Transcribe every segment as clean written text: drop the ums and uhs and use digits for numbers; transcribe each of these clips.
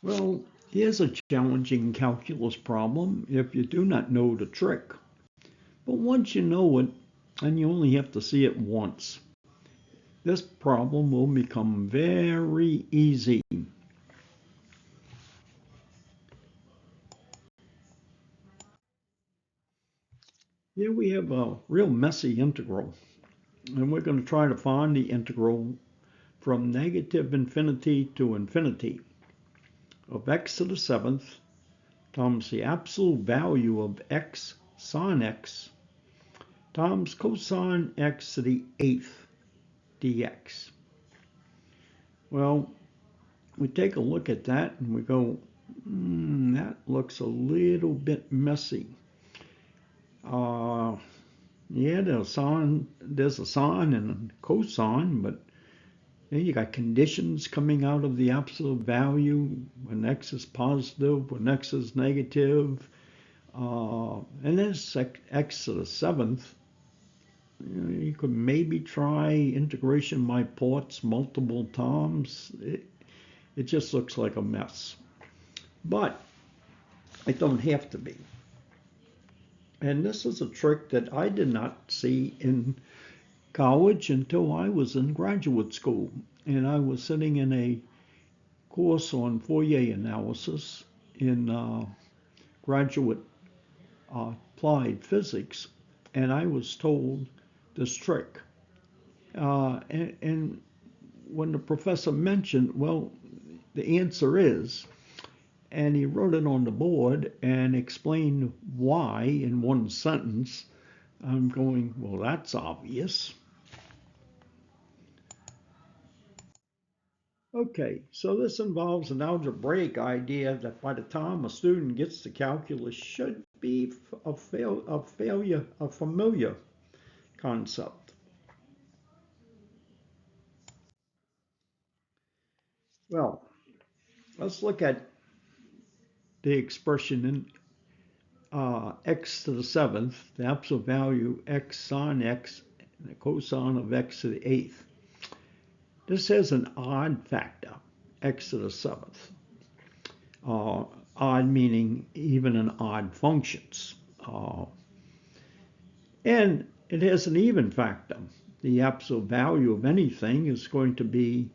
Well, here's a challenging calculus problem if you do not know the trick. But once you know it, and you only have to see it once, this problem will become very easy. Here we have a real messy integral, and we're going to try to find the integral from negative infinity to infinity of x to the seventh times the absolute value of x sine x times cosine x to the eighth dx. Well, we take a look at that and we go, that looks a little bit messy. Yeah, there's a sine and a cosine, but you got conditions coming out of the absolute value when x is positive, when x is negative, and then x to the seventh. You could maybe try integration by parts multiple times. It just looks like a mess. But it don't have to be. And this is a trick that I did not see in college until I was in graduate school. And I was sitting in a course on Fourier analysis in graduate applied physics. And I was told this trick. And when the professor mentioned, well, the answer is, and he wrote it on the board and explained why in one sentence, I'm going, well, that's obvious. Okay, so this involves an algebraic idea that by the time a student gets to calculus should be a familiar concept. Well, let's look at the expression in x to the seventh, the absolute value x sine x, and the cosine of x to the eighth. This has an odd factor, x to the seventh. Odd meaning even in odd functions. And it has an even factor. The absolute value of anything is going to be,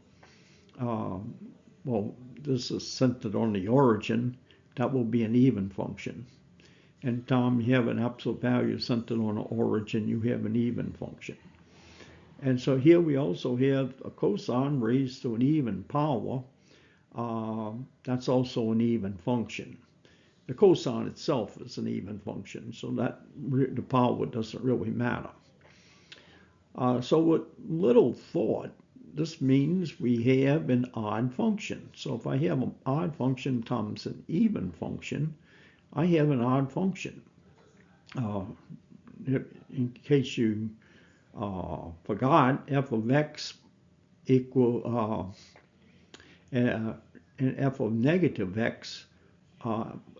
well, this is centered on the origin. That will be an even function. And Tom, you have an absolute value centered on the origin, you have an even function. And so here we also have a cosine raised to an even power. That's also an even function. The cosine itself is an even function, so that the power doesn't really matter. So with little thought, this means we have an odd function. So if I have an odd function times an even function, I have an odd function. In case you forgot, f of x equal and f of negative x,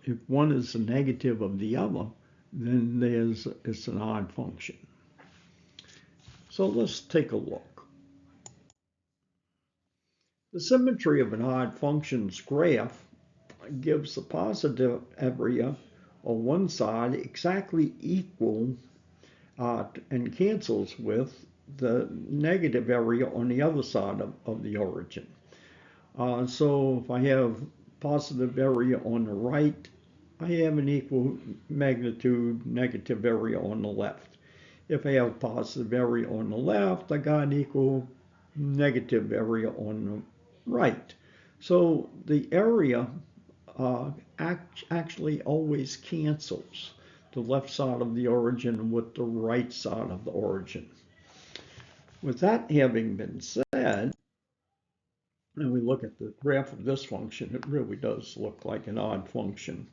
if one is the negative of the other, then it's an odd function. So let's take a look. The symmetry of an odd function's graph gives the positive area on one side exactly equal and cancels with the negative area on the other side of the origin. So if I have positive area on the right, I have an equal magnitude negative area on the left. If I have positive area on the left, I got an equal negative area on the right. So the area actually always cancels the left side of the origin with the right side of the origin. With that having been said, and we look at the graph of this function, it really does look like an odd function.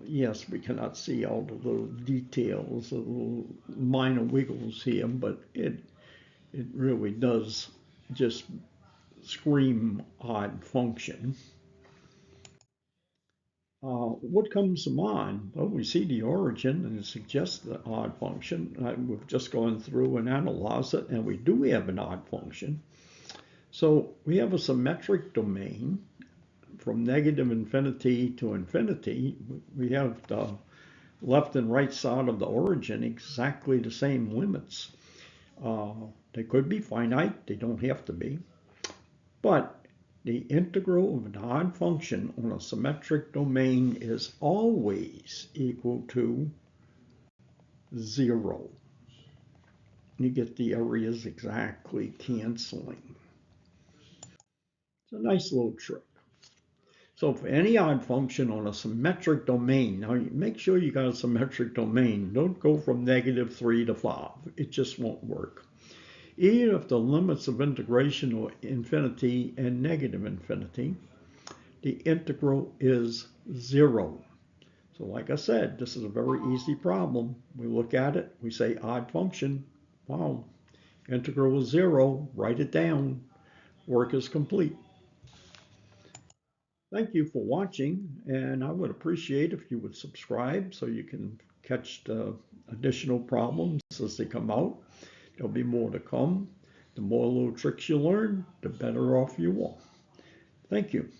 Yes, we cannot see all the little details, the little minor wiggles here, but it really does just scream odd function. What comes to mind? Well, we see the origin and it suggests the odd function. We've just gone through and analyzed it, and we do have an odd function. So we have a symmetric domain from negative infinity to infinity, we have the left and right side of the origin exactly the same limits. They could be finite, they don't have to be. But the integral of an odd function on a symmetric domain is always equal to 0. You get the areas exactly canceling. It's a nice little trick. So for any odd function on a symmetric domain, now make sure you got a symmetric domain. Don't go from -3 to 5. It just won't work. Even if the limits of integration are infinity and negative infinity, the integral is 0. So like I said, this is a very easy problem. We look at it, we say odd function. Wow, integral is 0. Write it down. Work is complete. Thank you for watching, and I would appreciate if you would subscribe so you can catch the additional problems as they come out. There'll be more to come. The more little tricks you learn, the better off you are. Thank you.